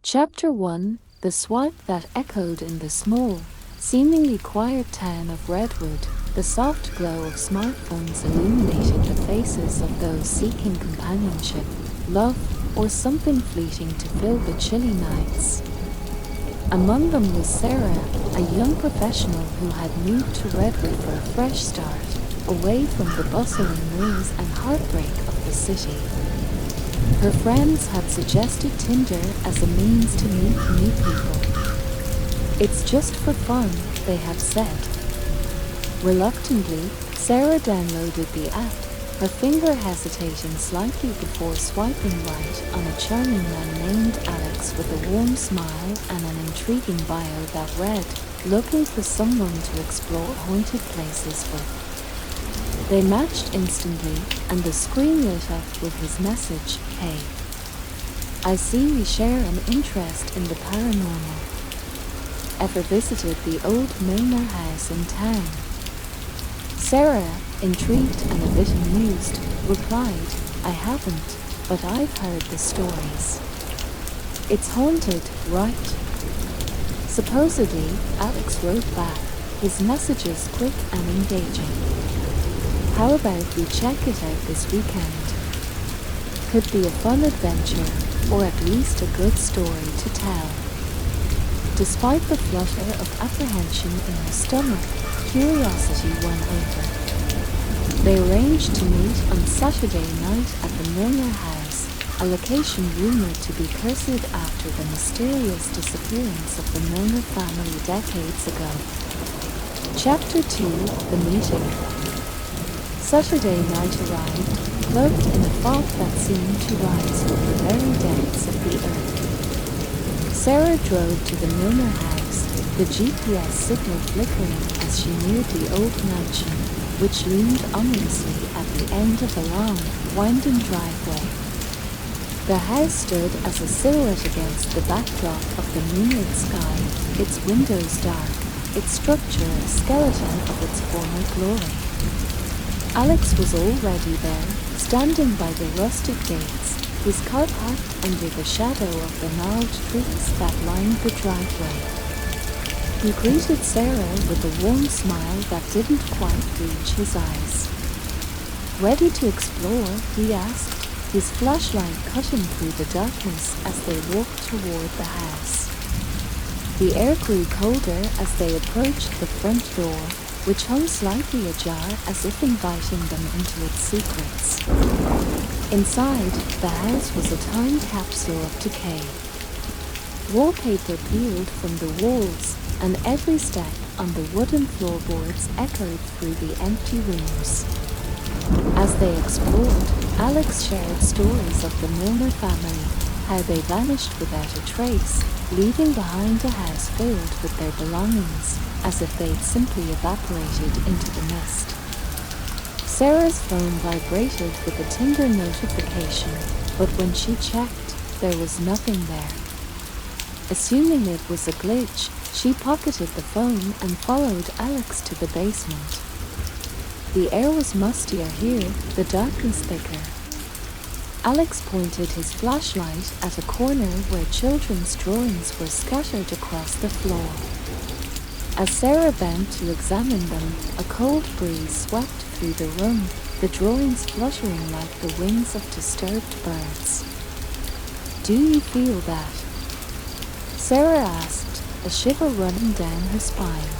Chapter 1: The swipe that echoed in the small, seemingly quiet town of Redwood. The soft glow of smartphones illuminated the faces of those seeking companionship, love, or something fleeting to fill the chilly nights. Among them was Sarah, a young professional who had moved to Redwood for a fresh start, away from the bustling noise and heartbreak of the city. Her friends had suggested Tinder as a means to meet new people. It's just for fun, they had said. Reluctantly, Sarah downloaded the app, her finger hesitating slightly before swiping right on a charming man named Alex with a warm smile and an intriguing bio that read, "Looking for someone to explore haunted places with." They matched instantly, and the screen lit up with his message, "Hey, I see we share an interest in the paranormal. Ever visited the old manor house in town?" Sarah, intrigued and a bit amused, replied, "I haven't, but I've heard the stories. It's haunted, right?" Supposedly, Alex wrote back, his messages quick and engaging. "How about we check it out this weekend? Could be a fun adventure, or at least a good story to tell." Despite the flutter of apprehension in her stomach, curiosity won over. They arranged to meet on Saturday night at the Milner House, a location rumored to be cursed after the mysterious disappearance of the Milner family decades ago. Chapter 2: The Meeting. Saturday night arrived, cloaked in a fog that seemed to rise from the very depths of the earth. Sarah drove to the Milner House, the GPS signal flickering as she neared the old mansion, which loomed ominously at the end of a long, winding driveway. The house stood as a silhouette against the backdrop of the moonlit sky, its windows dark, its structure a skeleton of its former glory. Alex was already there, standing by the rusted gates, his car parked under the shadow of the gnarled trees that lined the driveway. He greeted Sarah with a warm smile that didn't quite reach his eyes. "Ready to explore?" he asked, his flashlight cutting through the darkness as they walked toward the house. The air grew colder as they approached the front door, which hung slightly ajar as if inviting them into its secrets. Inside, the house was a time capsule of decay. Wallpaper peeled from the walls, and every step on the wooden floorboards echoed through the empty rooms. As they explored, Alex shared stories of the Milner family, how they vanished without a trace, leaving behind a house filled with their belongings, as if they'd simply evaporated into the mist. Sarah's phone vibrated with a Tinder notification, but when she checked, there was nothing there. Assuming it was a glitch, she pocketed the phone and followed Alex to the basement. The air was mustier here, the darkness thicker. Alex pointed his flashlight at a corner where children's drawings were scattered across the floor. As Sarah bent to examine them, a cold breeze swept through the room, the drawings fluttering like the wings of disturbed birds. "Do you feel that?" Sarah asked, a shiver running down her spine.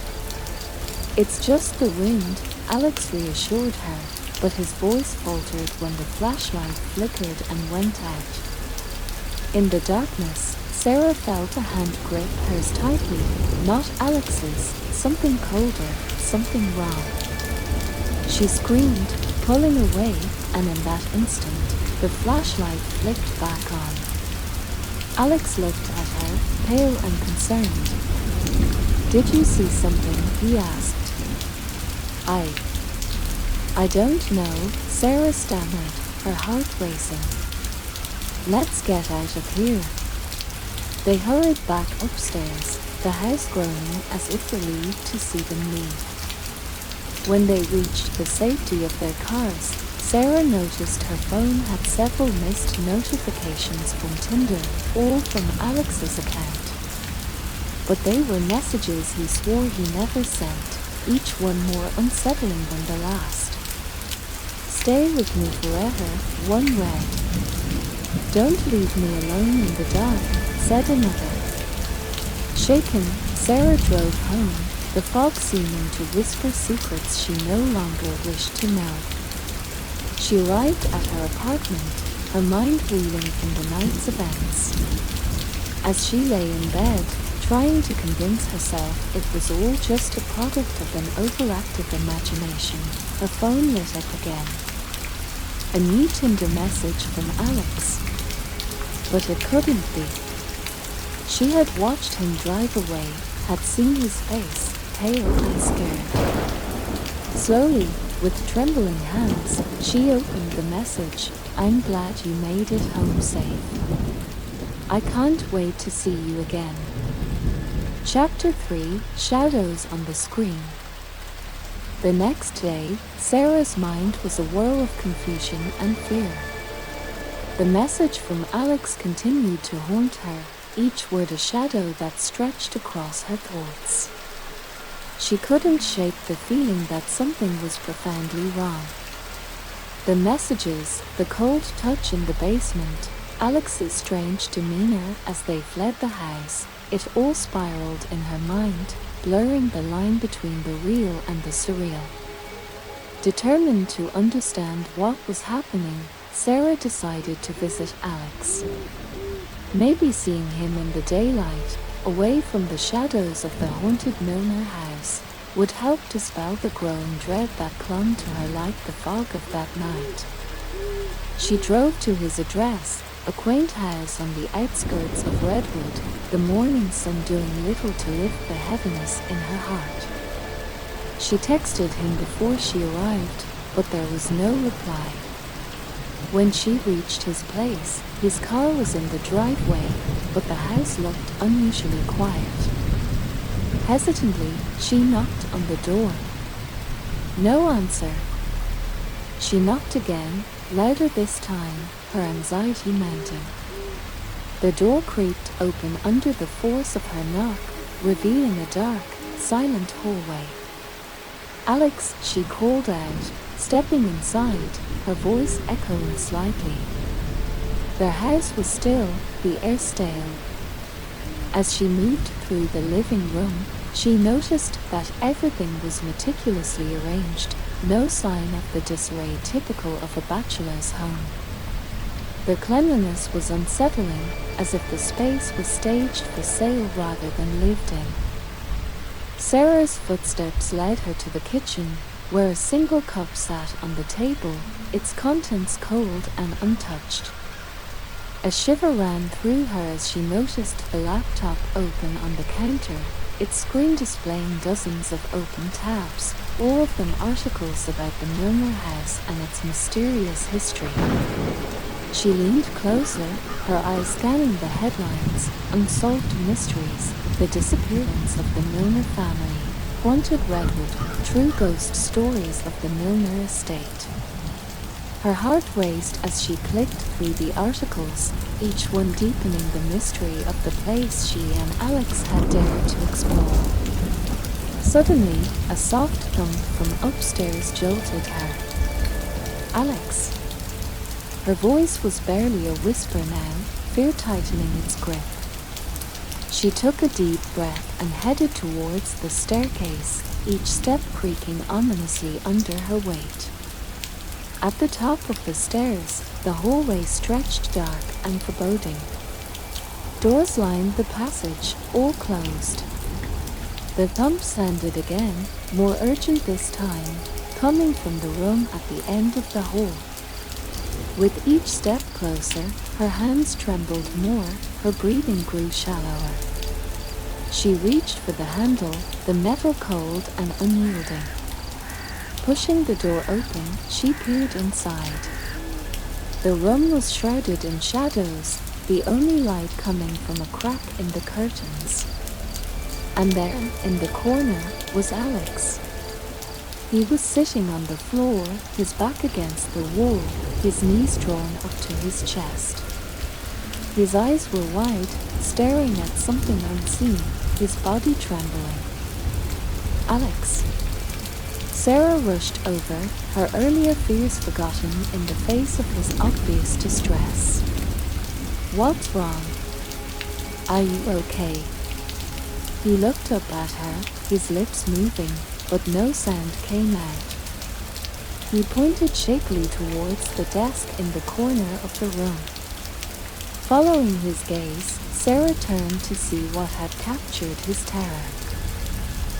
"It's just the wind," Alex reassured her, but his voice faltered when the flashlight flickered and went out. In the darkness, Sarah felt a hand grip hers tightly, not Alex's, something colder, something wrong. She screamed, pulling away, and in that instant, the flashlight flicked back on. Alex looked at her, pale and concerned. "Did you see something?" he asked. I don't know," Sarah stammered, her heart racing. "Let's get out of here." They hurried back upstairs, the house groaning as if relieved to see them leave. When they reached the safety of their cars, Sarah noticed her phone had several missed notifications from Tinder, all from Alex's account. But they were messages he swore he never sent, each one more unsettling than the last. "Stay with me forever," one read. "Don't leave me alone in the dark," said another. Shaken, Sarah drove home, the fog seeming to whisper secrets she no longer wished to know. She arrived at her apartment, her mind reeling from the night's events. As she lay in bed, trying to convince herself it was all just a product of an overactive imagination, her phone lit up again. A new Tinder message from Alex. But it couldn't be. She had watched him drive away, had seen his face, pale and scared. Slowly, with trembling hands, she opened the message. "I'm glad you made it home safe. I can't wait to see you again." Chapter 3, Shadows on the Screen. The next day, Sarah's mind was a whirl of confusion and fear. The message from Alex continued to haunt her, each word a shadow that stretched across her thoughts. She couldn't shake the feeling that something was profoundly wrong. The messages, the cold touch in the basement, Alex's strange demeanor as they fled the house, it all spiraled in her mind, blurring the line between the real and the surreal. Determined to understand what was happening, Sarah decided to visit Alex. Maybe seeing him in the daylight, away from the shadows of the haunted Milner house, would help dispel the growing dread that clung to her like the fog of that night. She drove to his address, a quaint house on the outskirts of Redwood, the morning sun doing little to lift the heaviness in her heart. She texted him before she arrived, but there was no reply. When she reached his place, his car was in the driveway, but the house looked unusually quiet. Hesitantly, she knocked on the door. No answer. She knocked again, louder this time, her anxiety mounting. The door creaked open under the force of her knock, revealing a dark, silent hallway. "Alex," she called out, stepping inside, her voice echoing slightly. Their house was still, the air stale. As she moved through the living room, she noticed that everything was meticulously arranged, no sign of the disarray typical of a bachelor's home. The cleanliness was unsettling, as if the space was staged for sale rather than lived in. Sarah's footsteps led her to the kitchen, where a single cup sat on the table, its contents cold and untouched. A shiver ran through her as she noticed the laptop open on the counter, its screen displaying dozens of open tabs, all of them articles about the Milner house and its mysterious history. She leaned closer, her eyes scanning the headlines, "Unsolved Mysteries, the Disappearance of the Milner Family, Haunted Redwood, True Ghost Stories of the Milner Estate." Her heart raced as she clicked through the articles, each one deepening the mystery of the place she and Alex had dared to explore. Suddenly, a soft thump from upstairs jolted her. "Alex." Her voice was barely a whisper now, fear tightening its grip. She took a deep breath and headed towards the staircase, each step creaking ominously under her weight. At the top of the stairs, the hallway stretched dark and foreboding. Doors lined the passage, all closed. The thump sounded again, more urgent this time, coming from the room at the end of the hall. With each step closer, her hands trembled more, her breathing grew shallower. She reached for the handle, the metal cold and unyielding. Pushing the door open, she peered inside. The room was shrouded in shadows, the only light coming from a crack in the curtains. And there, in the corner, was Alex. He was sitting on the floor, his back against the wall, his knees drawn up to his chest. His eyes were wide, staring at something unseen, his body trembling. Alex. Sarah rushed over, her earlier fears forgotten in the face of his obvious distress. What's wrong? Are you okay? He looked up at her, his lips moving, but no sound came out. He pointed shakily towards the desk in the corner of the room. Following his gaze, Sarah turned to see what had captured his terror.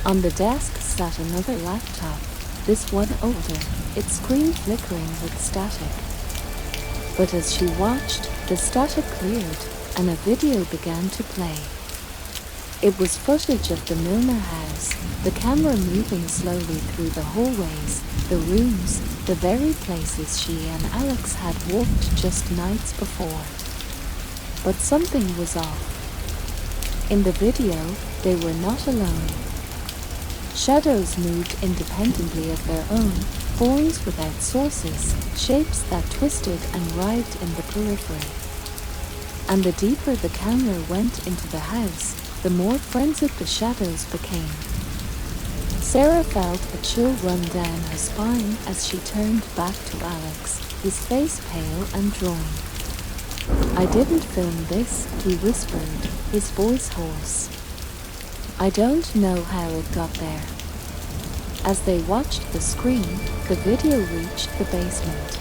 On the desk sat another laptop, this one older, its screen flickering with static. But as she watched, the static cleared, and a video began to play. It was footage of the Milner house, the camera moving slowly through the hallways, the rooms, the very places she and Alex had walked just nights before. But something was off. In the video, they were not alone. Shadows moved independently of their own, forms without sources, shapes that twisted and writhed in the periphery. And the deeper the camera went into the house, the more frenzied the shadows became. Sarah felt a chill run down her spine as she turned back to Alex, his face pale and drawn. I didn't film this, he whispered, his voice hoarse. I don't know how it got there. As they watched the screen, the video reached the basement.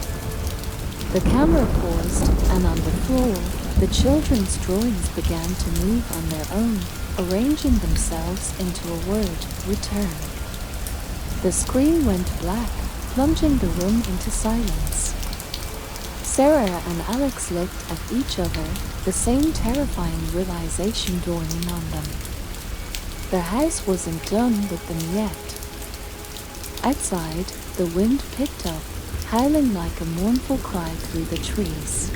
The camera paused, and on the floor, the children's drawings began to move on their own, arranging themselves into a word, return. The screen went black, plunging the room into silence. Sarah and Alex looked at each other, the same terrifying realization dawning on them. Their house wasn't done with them yet. Outside, the wind picked up, howling like a mournful cry through the trees.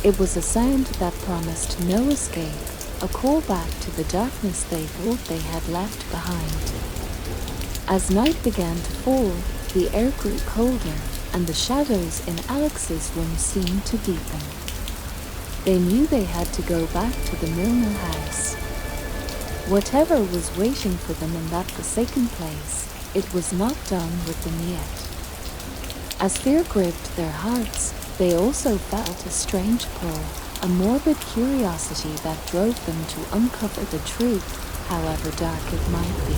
It was a sound that promised no escape, a call back to the darkness they thought they had left behind. As night began to fall, the air grew colder, and the shadows in Alex's room seemed to deepen. They knew they had to go back to the Milner house. Whatever was waiting for them in that forsaken place, it was not done with them yet. As fear gripped their hearts, they also felt a strange pull, a morbid curiosity that drove them to uncover the truth, however dark it might be.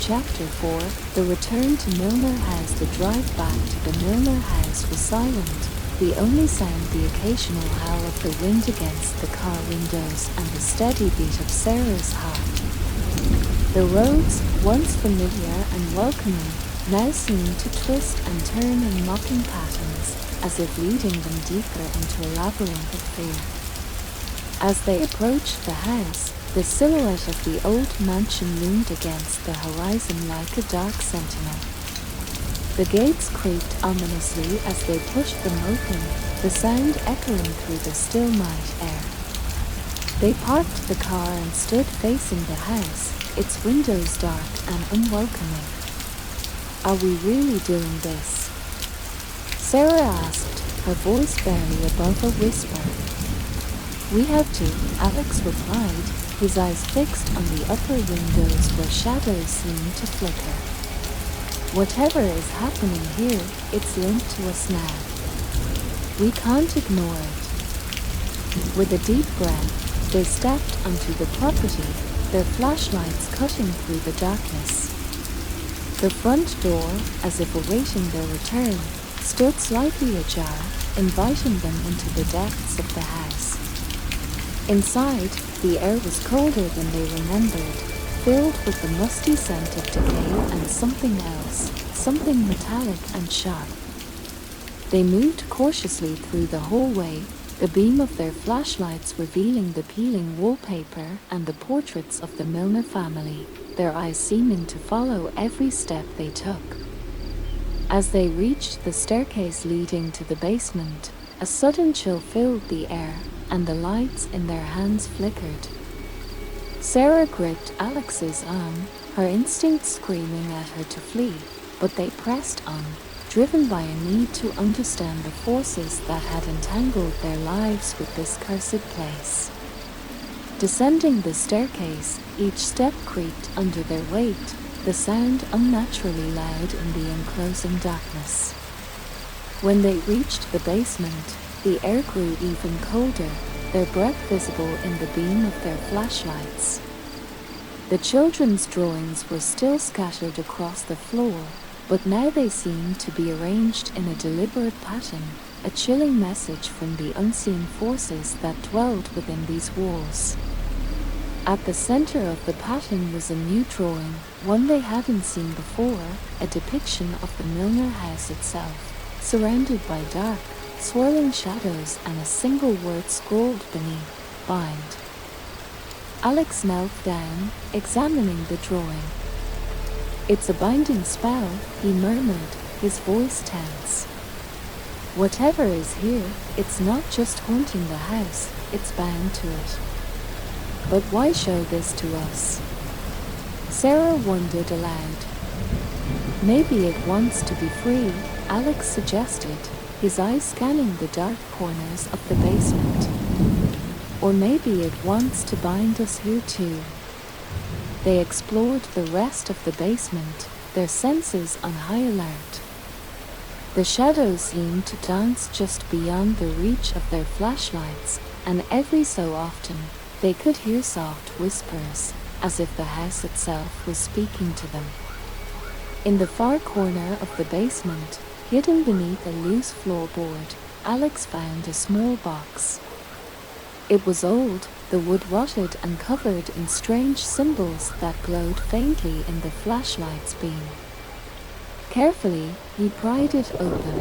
Chapter 4, the return to Milner House. The drive back to the Milner house was silent, the only sound the occasional howl of the wind against the car windows and the steady beat of Sarah's heart. The roads, once familiar and welcoming, now seemed to twist and turn in mocking patterns, as if leading them deeper into a labyrinth of fear. As they approached the house, the silhouette of the old mansion loomed against the horizon like a dark sentinel. The gates creaked ominously as they pushed them open, the sound echoing through the still night air. They parked the car and stood facing the house, its windows dark and unwelcoming. Are we really doing this? Sarah asked, her voice barely above a whisper. We have to, Alex replied, his eyes fixed on the upper windows where shadows seemed to flicker. Whatever is happening here, it's linked to us now. We can't ignore it. With a deep breath, they stepped onto the property, their flashlights cutting through the darkness. The front door, as if awaiting their return, stood slightly ajar, inviting them into the depths of the house. Inside, the air was colder than they remembered, filled with the musty scent of decay and something else, something metallic and sharp. They moved cautiously through the hallway, the beam of their flashlights revealing the peeling wallpaper and the portraits of the Milner family, their eyes seeming to follow every step they took. As they reached the staircase leading to the basement, a sudden chill filled the air, and the lights in their hands flickered. Sarah gripped Alex's arm, her instincts screaming at her to flee, but they pressed on, driven by a need to understand the forces that had entangled their lives with this cursed place. Descending the staircase, each step creaked under their weight, the sound unnaturally loud in the enclosing darkness. When they reached the basement, the air grew even colder, their breath visible in the beam of their flashlights. The children's drawings were still scattered across the floor, but now they seemed to be arranged in a deliberate pattern, a chilling message from the unseen forces that dwelled within these walls. At the center of the pattern was a new drawing, one they hadn't seen before, a depiction of the Milner house itself, surrounded by dark, swirling shadows and a single word scrawled beneath, bind. Alex knelt down, examining the drawing. "It's a binding spell," he murmured, his voice tense. "Whatever is here, it's not just haunting the house, it's bound to it. But why show this to us?" Sarah wondered aloud. "Maybe it wants to be free," Alex suggested, his eyes scanning the dark corners of the basement. "Or maybe it wants to bind us here too." They explored the rest of the basement, their senses on high alert. The shadows seemed to dance just beyond the reach of their flashlights, and every so often, they could hear soft whispers, as if the house itself was speaking to them. In the far corner of the basement, hidden beneath a loose floorboard, Alex found a small box. It was old, the wood rotted and covered in strange symbols that glowed faintly in the flashlight's beam. Carefully, he pried it open.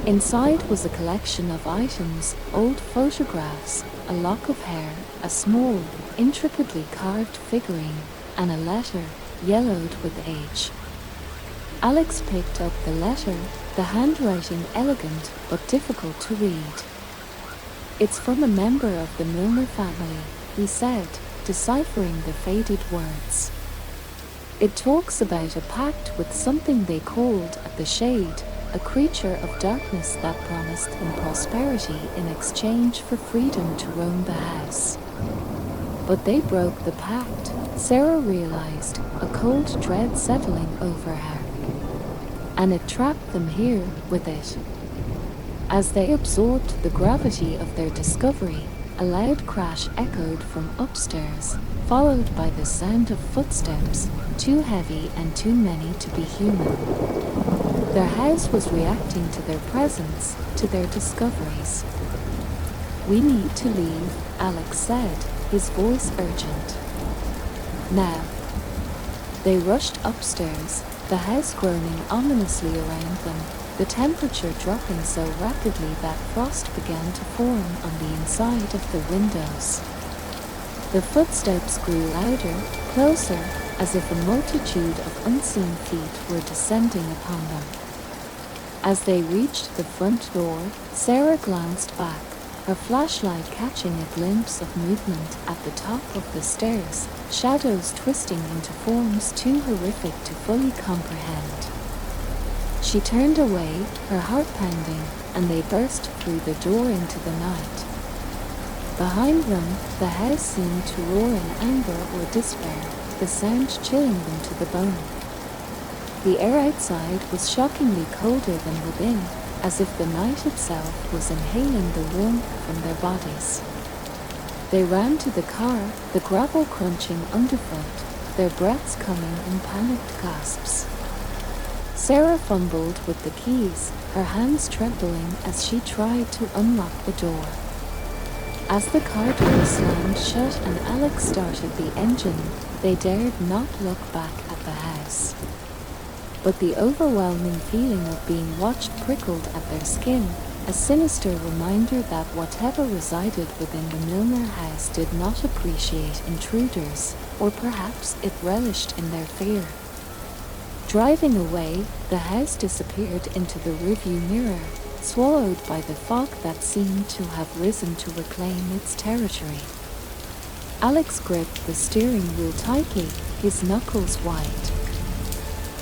Inside was a collection of items, old photographs, a lock of hair, a small, intricately carved figurine, and a letter, yellowed with age. Alex picked up the letter, the handwriting elegant but difficult to read. "It's from a member of the Milner family," he said, deciphering the faded words. "It talks about a pact with something they called the Shade, a creature of darkness that promised them prosperity in exchange for freedom to roam the house. But they broke the pact," Sarah realized, a cold dread settling over her. "And it trapped them here with it." As they absorbed the gravity of their discovery, a loud crash echoed from upstairs, followed by the sound of footsteps, too heavy and too many to be human. Their house was reacting to their presence, to their discoveries. "We need to leave," Alex said, his voice urgent. "Now." They rushed upstairs, the house groaning ominously around them, the temperature dropping so rapidly that frost began to form on the inside of the windows. The footsteps grew louder, closer, as if a multitude of unseen feet were descending upon them. As they reached the front door, Sarah glanced back, her flashlight catching a glimpse of movement at the top of the stairs, shadows twisting into forms too horrific to fully comprehend. She turned away, her heart pounding, and they burst through the door into the night. Behind them, the house seemed to roar in anger or despair, the sound chilling them to the bone. The air outside was shockingly colder than within, as if the night itself was inhaling the warmth from their bodies. They ran to the car, the gravel crunching underfoot, their breaths coming in panicked gasps. Sarah fumbled with the keys, her hands trembling as she tried to unlock the door. As the car door slammed shut and Alex started the engine, they dared not look back at the house. But the overwhelming feeling of being watched prickled at their skin, a sinister reminder that whatever resided within the Milner house did not appreciate intruders, or perhaps it relished in their fear. Driving away, the house disappeared into the rearview mirror, swallowed by the fog that seemed to have risen to reclaim its territory. Alex gripped the steering wheel tightly, his knuckles white.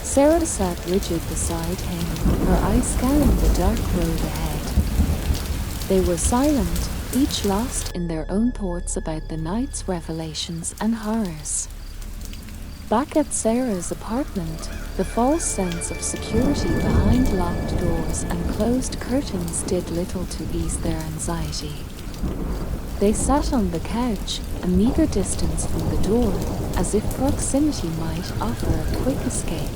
Sarah sat rigid beside him, her eyes scanning the dark road ahead. They were silent, each lost in their own thoughts about the night's revelations and horrors. Back at Sarah's apartment, the false sense of security behind locked doors and closed curtains did little to ease their anxiety. They sat on the couch, a meager distance from the door, as if proximity might offer a quick escape.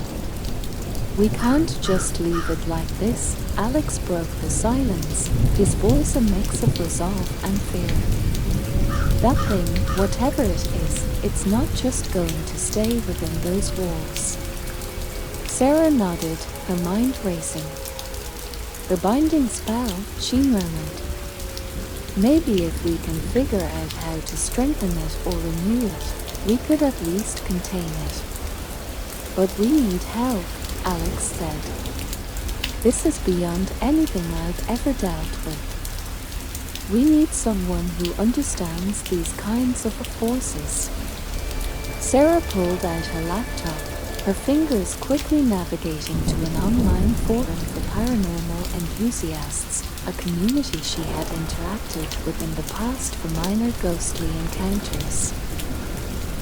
"We can't just leave it like this," Alex broke the silence, his voice a mix of resolve and fear. "That thing, whatever it is, it's not just going to stay within those walls." Sarah nodded, her mind racing. "The binding spell," she murmured. "Maybe if we can figure out how to strengthen it or renew it, we could at least contain it." "But we need help," Alex said. "This is beyond anything I've ever dealt with. We need someone who understands these kinds of forces." Sarah pulled out her laptop, her fingers quickly navigating to an online forum for paranormal enthusiasts, a community she had interacted with in the past for minor ghostly encounters.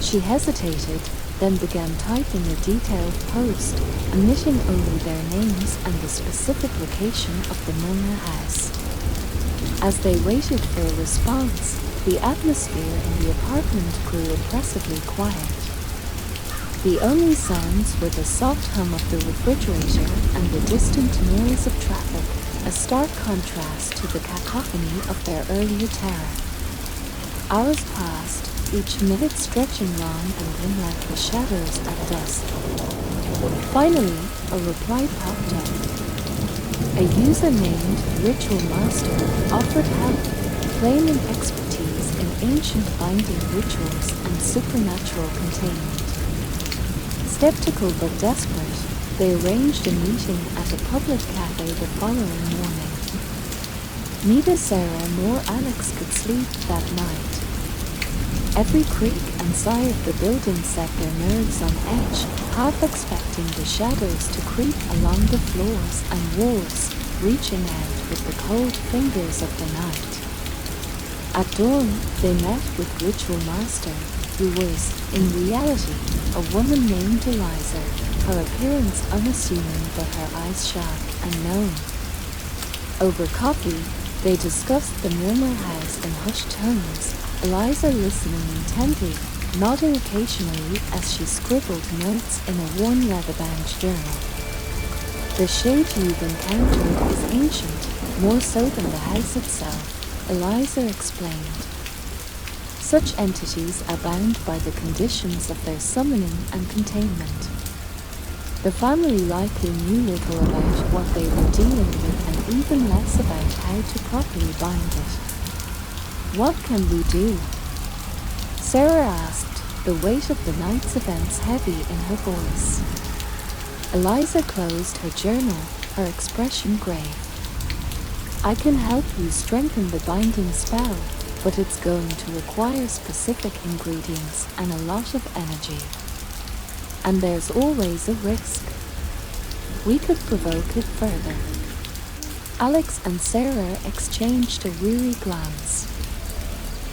She hesitated, then began typing a detailed post, omitting only their names and the specific location of the Milner house. As they waited for a response, the atmosphere in the apartment grew oppressively quiet. The only sounds were the soft hum of the refrigerator and the distant noise of traffic, a stark contrast to the cacophony of their earlier terror. Hours passed, each minute stretching long and dim like the shadows at dusk. Finally, a reply popped up. A user named Ritual Master offered help, claiming expertise in ancient binding rituals and supernatural containment. Skeptical but desperate, they arranged a meeting at a public cafe the following morning. Neither Sarah nor Alex could sleep that night. Every creak and sigh of the building set their nerves on edge, half expecting the shadows to creep along the floors and walls, reaching out with the cold fingers of the night. At dawn, they met with Ritual Master, who was, in reality, a woman named Eliza, her appearance unassuming but her eyes sharp and knowing. Over coffee, they discussed the Milner house in hushed tones, Eliza listening intently, nodding occasionally as she scribbled notes in a worn leather-bound journal. "The shade you've encountered is ancient, more so than the house itself," Eliza explained. "Such entities are bound by the conditions of their summoning and containment. The family likely knew little about what they were dealing with and even less about how to properly bind it." "What can we do?" Sarah asked, the weight of the night's events heavy in her voice. Eliza closed her journal, her expression grave. "I can help you strengthen the binding spell, but it's going to require specific ingredients and a lot of energy. And there's always a risk. We could provoke it further." Alex and Sarah exchanged a weary glance.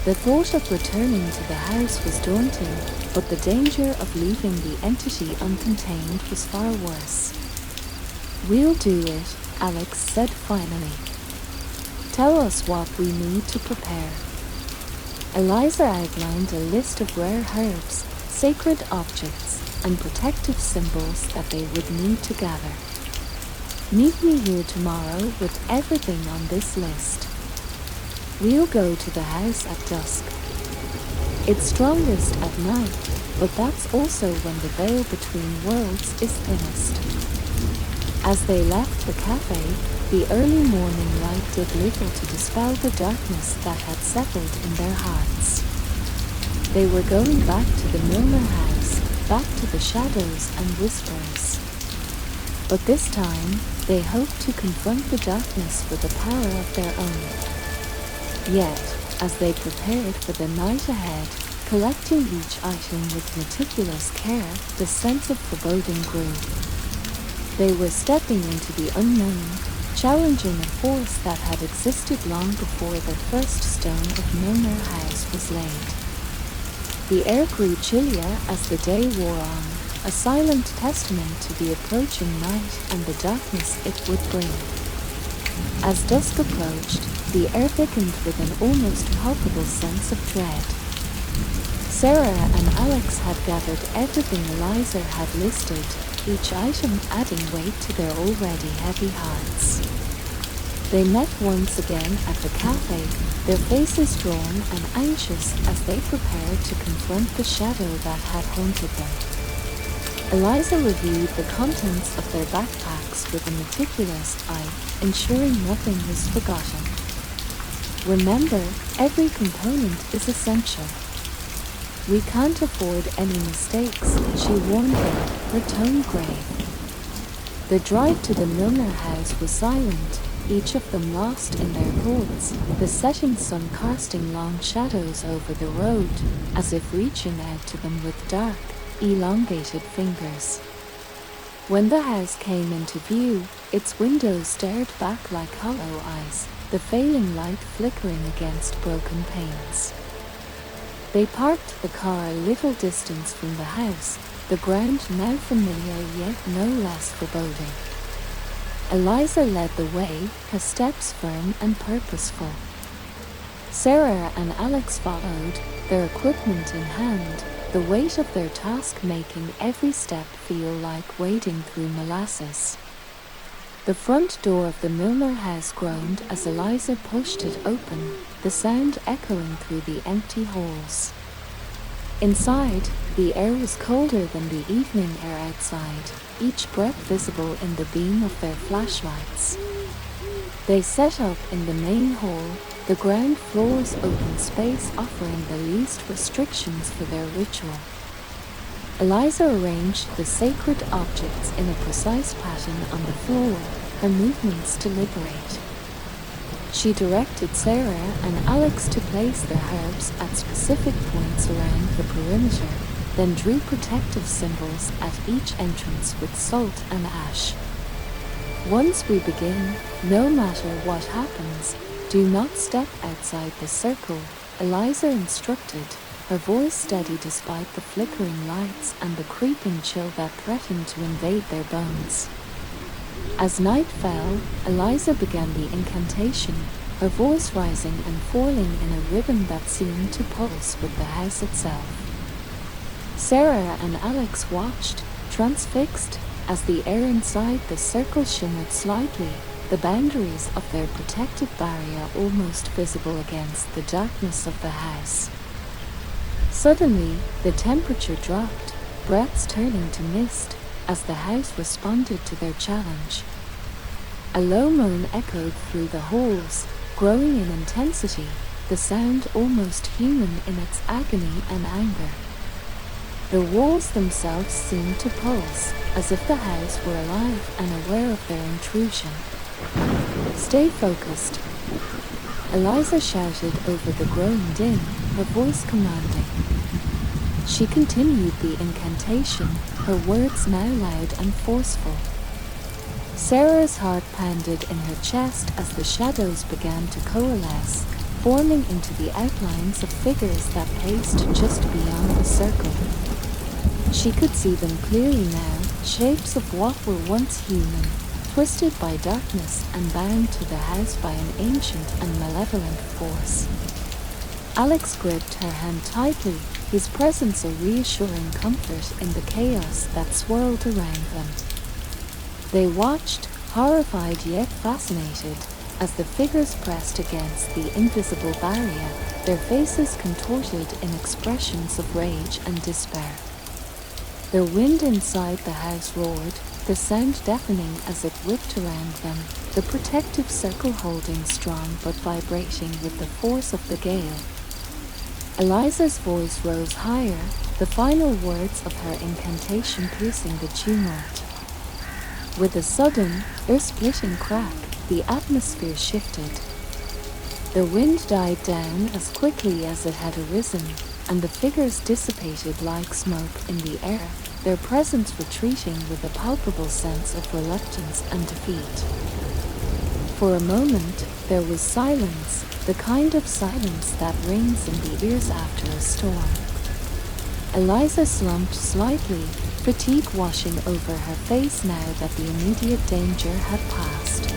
The thought of returning to the house was daunting, but the danger of leaving the entity uncontained was far worse. "We'll do it," Alex said finally. "Tell us what we need to prepare." Eliza outlined a list of rare herbs, sacred objects, and protective symbols that they would need to gather. "Meet me here tomorrow with everything on this list. We'll go to the house at dusk. It's strongest at night, but that's also when the veil between worlds is thinnest." As they left the cafe, the early morning light did little to dispel the darkness that had settled in their hearts. They were going back to the Milner house, back to the shadows and whispers. But this time, they hoped to confront the darkness with a power of their own. Yet, as they prepared for the night ahead, Collecting each item with meticulous care, the sense of foreboding grew. They were stepping into the unknown, challenging a force that had existed long before the first stone of Milner House was laid. The air grew chillier as the day wore on, a silent testament to the approaching night and the darkness it would bring. As dusk approached, the air thickened with an almost palpable sense of dread. Sarah and Alex had gathered everything Eliza had listed, each item adding weight to their already heavy hearts. They met once again at the cafe, their faces drawn and anxious as they prepared to confront the shadow that had haunted them. Eliza reviewed the contents of their backpacks with a meticulous eye, ensuring nothing was forgotten. Remember, every component is essential. We can't afford any mistakes, she warned them, her tone grave. The drive to the Milner house was silent, each of them lost in their thoughts, the setting sun casting long shadows over the road, as if reaching out to them with dark, elongated fingers. When the house came into view, its windows stared back like hollow eyes, the failing light flickering against broken panes. They parked the car a little distance from the house, the ground now familiar yet no less foreboding. Eliza led the way, her steps firm and purposeful. Sarah and Alex followed, their equipment in hand, the weight of their task making every step feel like wading through molasses. The front door of the Milner house groaned as Eliza pushed it open, the sound echoing through the empty halls. Inside, the air was colder than the evening air outside, each breath visible in the beam of their flashlights. They set up in the main hall, the ground floor's open space offering the least restrictions for their ritual. Eliza arranged the sacred objects in a precise pattern on the floor, her movements deliberate. She directed Sarah and Alex to place their herbs at specific points around the perimeter, then drew protective symbols at each entrance with salt and ash. Once we begin, no matter what happens, do not step outside the circle, Eliza instructed, her voice steady despite the flickering lights and the creeping chill that threatened to invade their bones. As night fell, Eliza began the incantation, her voice rising and falling in a rhythm that seemed to pulse with the house itself. Sarah and Alex watched, transfixed, as the air inside the circle shimmered slightly, the boundaries of their protective barrier almost visible against the darkness of the house. Suddenly, the temperature dropped, breaths turning to mist, as the house responded to their challenge. A low moan echoed through the halls, growing in intensity, the sound almost human in its agony and anger. The walls themselves seemed to pulse, as if the house were alive and aware of their intrusion. "Stay focused," Eliza shouted over the growing din, her voice commanding. She continued the incantation, her words now loud and forceful. Sarah's heart pounded in her chest as the shadows began to coalesce, forming into the outlines of figures that paced just beyond the circle. She could see them clearly now, shapes of what were once human, twisted by darkness and bound to the house by an ancient and malevolent force. Alex gripped her hand tightly, his presence a reassuring comfort in the chaos that swirled around them. They watched, horrified yet fascinated, as the figures pressed against the invisible barrier, their faces contorted in expressions of rage and despair. The wind inside the house roared, the sound deafening as it whipped around them, the protective circle holding strong but vibrating with the force of the gale. Eliza's voice rose higher, the final words of her incantation piercing the tumult. With a sudden, earth-splitting crack, the atmosphere shifted. The wind died down as quickly as it had arisen, and the figures dissipated like smoke in the air, their presence retreating with a palpable sense of reluctance and defeat. For a moment, there was silence, the kind of silence that rings in the ears after a storm. Eliza slumped slightly, fatigue washing over her face now that the immediate danger had passed.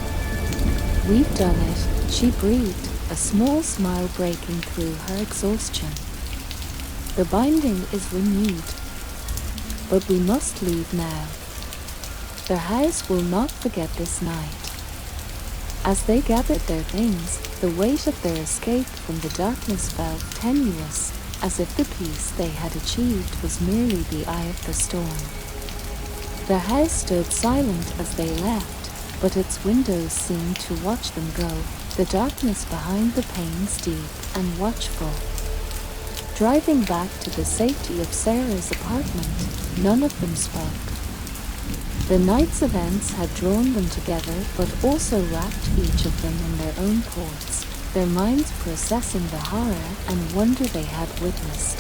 "We've done it," she breathed, a small smile breaking through her exhaustion. "The binding is renewed. But we must leave now. The house will not forget this night." As they gathered their things, the weight of their escape from the darkness felt tenuous, as if the peace they had achieved was merely the eye of the storm. The house stood silent as they left, but its windows seemed to watch them go, the darkness behind the panes deep and watchful. Driving back to the safety of Sarah's apartment, none of them spoke. The night's events had drawn them together, but also wrapped each of them in their own thoughts, their minds processing the horror and wonder they had witnessed.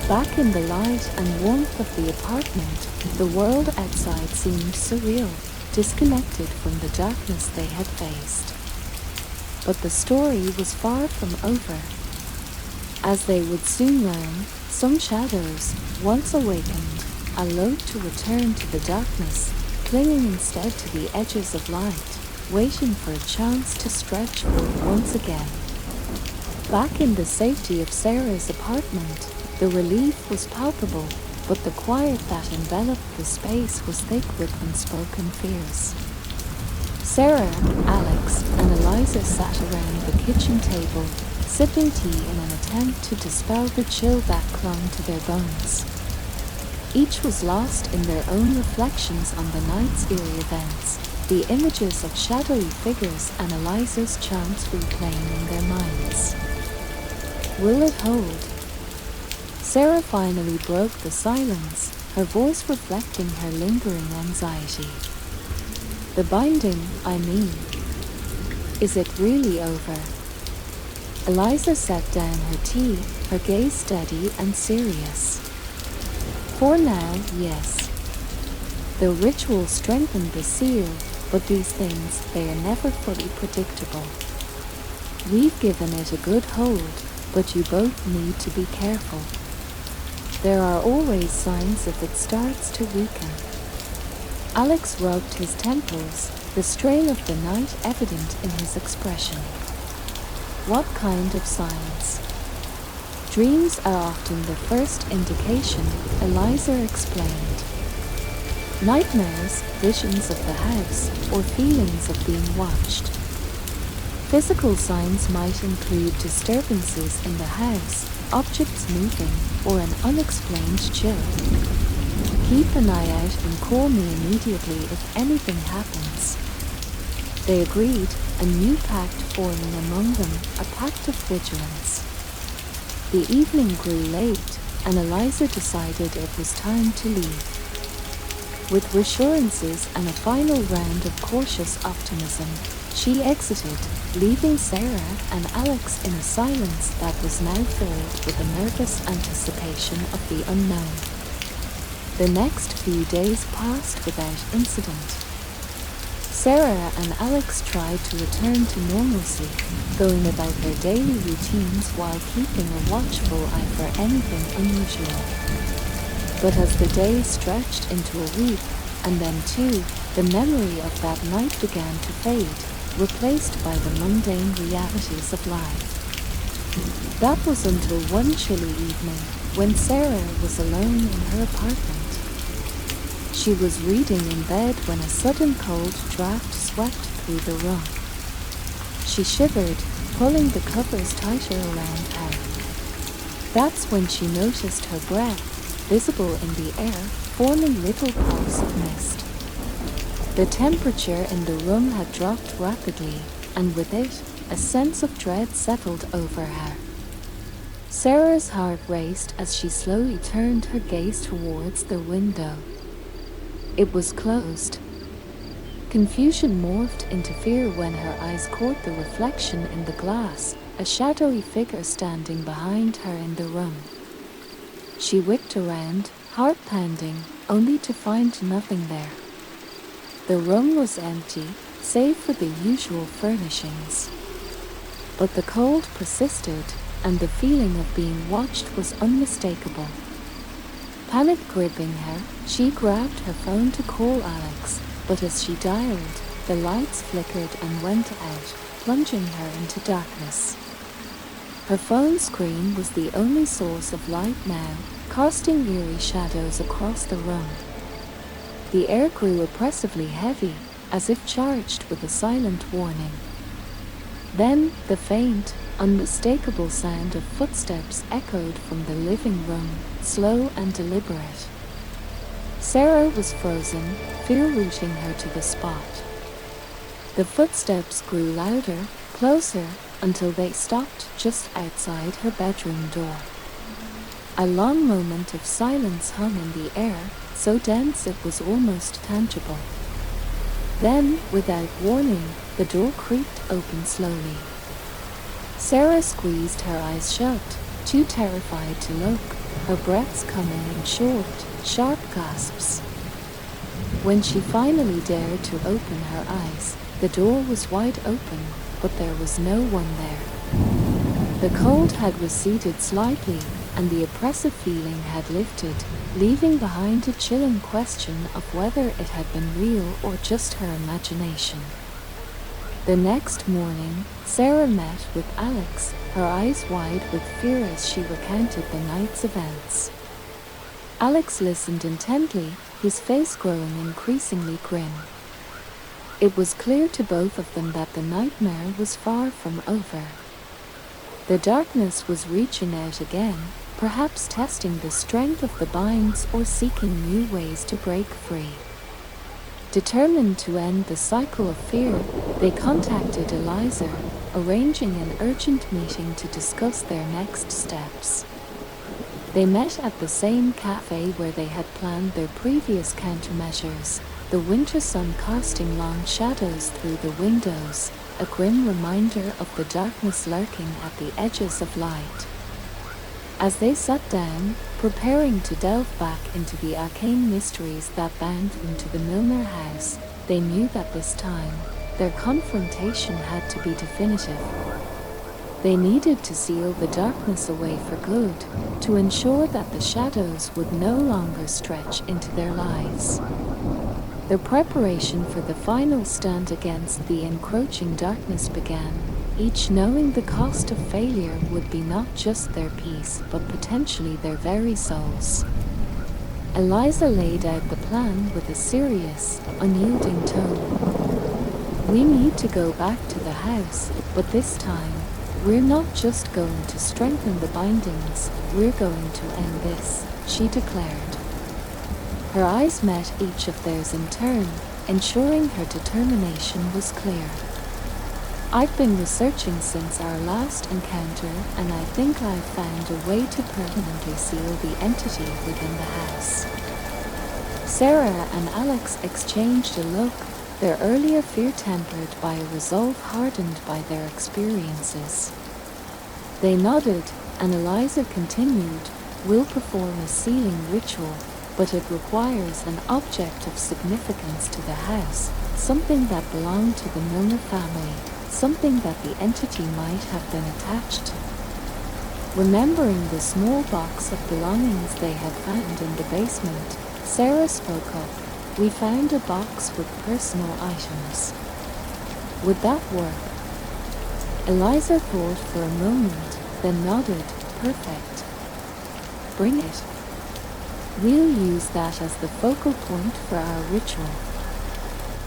Back in the light and warmth of the apartment, the world outside seemed surreal, disconnected from the darkness they had faced. But the story was far from over. As they would soon learn, some shadows, once awakened, are loath to return to the darkness, clinging instead to the edges of light, waiting for a chance to stretch forth once again. Back in the safety of Sarah's apartment, the relief was palpable, but the quiet that enveloped the space was thick with unspoken fears. Sarah, Alex, and Eliza sat around the kitchen table, sipping tea in an attempt to dispel the chill that clung to their bones. Each was lost in their own reflections on the night's eerie events, the images of shadowy figures and Eliza's chants replaying in their minds. Will it hold? Sarah finally broke the silence, her voice reflecting her lingering anxiety. "The binding, I mean. Is it really over?" Eliza set down her tea, her gaze steady and serious. "For now, yes. The ritual strengthened the seal, but these things, they are never fully predictable. We've given it a good hold, but you both need to be careful. There are always signs if it starts to weaken." Alex rubbed his temples, the strain of the night evident in his expression. "What kind of signs?" "Dreams are often the first indication," Eliza explained. "Nightmares, visions of the house, or feelings of being watched. Physical signs might include disturbances in the house, objects moving, or an unexplained chill. Keep an eye out and call me immediately if anything happens." They agreed, a new pact forming among them, a pact of vigilance. The evening grew late, and Eliza decided it was time to leave. With reassurances and a final round of cautious optimism, she exited, leaving Sarah and Alex in a silence that was now filled with a nervous anticipation of the unknown. The next few days passed without incident. Sarah and Alex tried to return to normalcy, going about their daily routines while keeping a watchful eye for anything unusual. But as the days stretched into a week, and then two, the memory of that night began to fade, replaced by the mundane realities of life. That was until one chilly evening, when Sarah was alone in her apartment. She was reading in bed when a sudden cold draft swept through the room. She shivered, pulling the covers tighter around her. That's when she noticed her breath, visible in the air, forming little puffs of mist. The temperature in the room had dropped rapidly, and with it, a sense of dread settled over her. Sarah's heart raced as she slowly turned her gaze towards the window. It was closed. Confusion morphed into fear when her eyes caught the reflection in the glass, a shadowy figure standing behind her in the room. She whipped around, heart pounding, only to find nothing there. The room was empty, save for the usual furnishings. But the cold persisted, and the feeling of being watched was unmistakable. Panic gripping her, she grabbed her phone to call Alex, but as she dialed, the lights flickered and went out, plunging her into darkness. Her phone screen was the only source of light now, casting eerie shadows across the room. The air grew oppressively heavy, as if charged with a silent warning. Then, the faint, unmistakable sound of footsteps echoed from the living room, slow and deliberate. Sarah was frozen, fear rooting her to the spot. The footsteps grew louder, closer, until they stopped just outside her bedroom door. A long moment of silence hung in the air, so dense it was almost tangible. Then, without warning, the door creaked open slowly. Sarah squeezed her eyes shut, too terrified to look, her breaths coming in short, sharp gasps. When she finally dared to open her eyes, the door was wide open, but there was no one there. The cold had receded slightly, and the oppressive feeling had lifted, leaving behind a chilling question of whether it had been real or just her imagination. The next morning, Sarah met with Alex, her eyes wide with fear as she recounted the night's events. Alex listened intently, his face growing increasingly grim. It was clear to both of them that the nightmare was far from over. The darkness was reaching out again, perhaps testing the strength of the binds or seeking new ways to break free. Determined to end the cycle of fear, they contacted Eliza, arranging an urgent meeting to discuss their next steps. They met at the same cafe where they had planned their previous countermeasures, the winter sun casting long shadows through the windows, a grim reminder of the darkness lurking at the edges of light. As they sat down, preparing to delve back into the arcane mysteries that bound them to the Milner house, they knew that this time, their confrontation had to be definitive. They needed to seal the darkness away for good, to ensure that the shadows would no longer stretch into their lives. The preparation for the final stand against the encroaching darkness began, each knowing the cost of failure would be not just their peace but potentially their very souls. Eliza laid out the plan with a serious, unyielding tone. We need to go back to the house, but this time, we're not just going to strengthen the bindings, we're going to end this, she declared. Her eyes met each of theirs in turn, ensuring her determination was clear. I've been researching since our last encounter, and I think I've found a way to permanently seal the entity within the house. Sarah and Alex exchanged a look, their earlier fear tempered by a resolve hardened by their experiences. They nodded, and Eliza continued, "We'll perform a sealing ritual, but it requires an object of significance to the house, something that belonged to the Milner family, something that the entity might have been attached to." Remembering the small box of belongings they had found in the basement, Sarah spoke up. "We found a box with personal items. Would that work?" Eliza thought for a moment, then nodded. "Perfect. Bring it. We'll use that as the focal point for our ritual."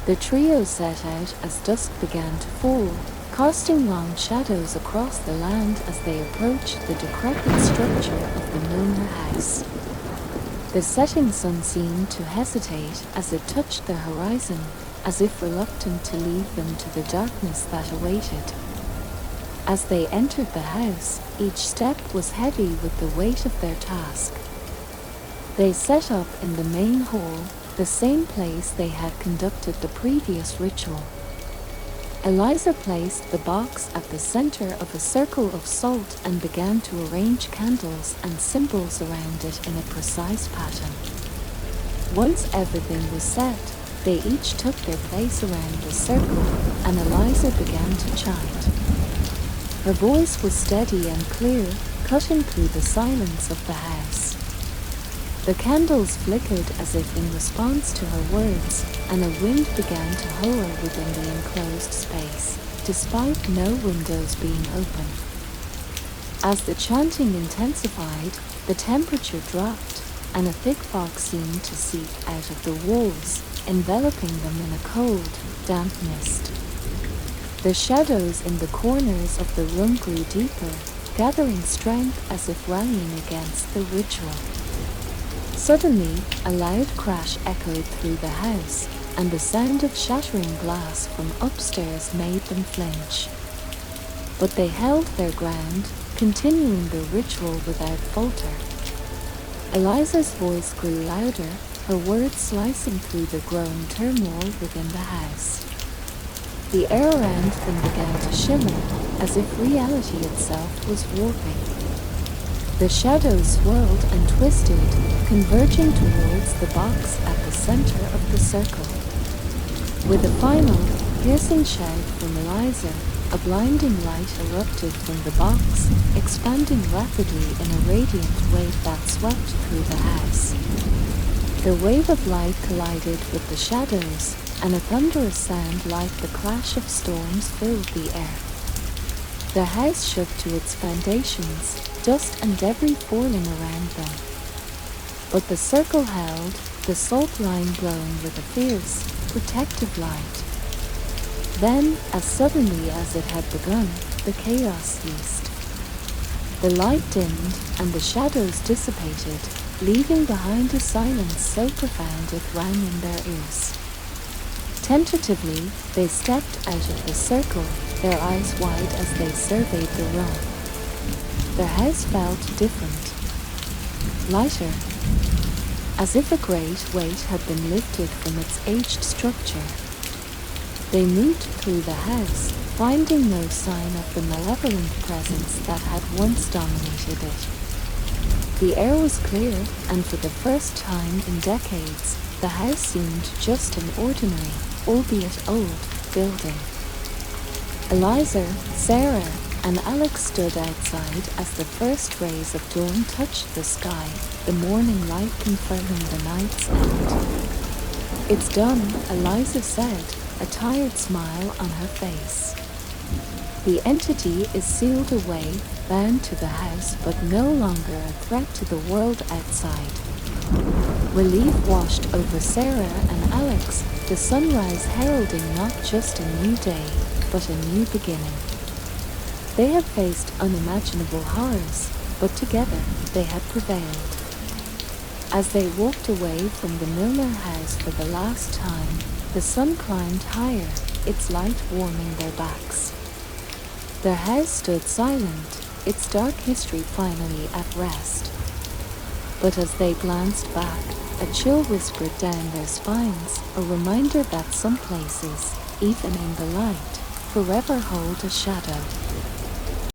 The trio set out as dusk began to fall, casting long shadows across the land as they approached the decrepit structure of the Milner house. The setting sun seemed to hesitate as it touched the horizon, as if reluctant to lead them to the darkness that awaited. As they entered the house, each step was heavy with the weight of their task. They set up in the main hall, the same place they had conducted the previous ritual. Eliza placed the box at the center of a circle of salt and began to arrange candles and symbols around it in a precise pattern. Once everything was set, they each took their place around the circle, and Eliza began to chant. Her voice was steady and clear, cutting through the silence of the house. The candles flickered as if in response to her words, and a wind began to hover within the enclosed space, despite no windows being open. As the chanting intensified, the temperature dropped, and a thick fog seemed to seep out of the walls, enveloping them in a cold, damp mist. The shadows in the corners of the room grew deeper, gathering strength as if rallying against the ritual. Suddenly, a loud crash echoed through the house, and the sound of shattering glass from upstairs made them flinch. But they held their ground, continuing the ritual without falter. Eliza's voice grew louder, her words slicing through the growing turmoil within the house. The air around them began to shimmer, as if reality itself was warping. The shadows swirled and twisted, converging towards the box at the center of the circle. With a final, piercing shout from Eliza, a blinding light erupted from the box, expanding rapidly in a radiant wave that swept through the house. The wave of light collided with the shadows, and a thunderous sound like the crash of storms filled the air. The house shook to its foundations, dust and debris falling around them. But the circle held, the salt line glowing with a fierce, protective light. Then, as suddenly as it had begun, the chaos ceased. The light dimmed, and the shadows dissipated, leaving behind a silence so profound it rang in their ears. Tentatively, they stepped out of the circle, their eyes wide as they surveyed the room. Their house felt different, lighter, as if a great weight had been lifted from its aged structure. They moved through the house, finding no sign of the malevolent presence that had once dominated it. The air was clear, and for the first time in decades, the house seemed just an ordinary, albeit old, building. Eliza, Sarah, and Alex stood outside as the first rays of dawn touched the sky, the morning light confirming the night's end. "It's done," Eliza said, a tired smile on her face. "The entity is sealed away, bound to the house, but no longer a threat to the world outside." Relief washed over Sarah and Alex, the sunrise heralding not just a new day, but a new beginning. They had faced unimaginable horrors, but together they had prevailed. As they walked away from the Milner house for the last time, the sun climbed higher, its light warming their backs. Their house stood silent, its dark history finally at rest. But as they glanced back, a chill whispered down their spines, a reminder that some places, even in the light, forever hold a shadow.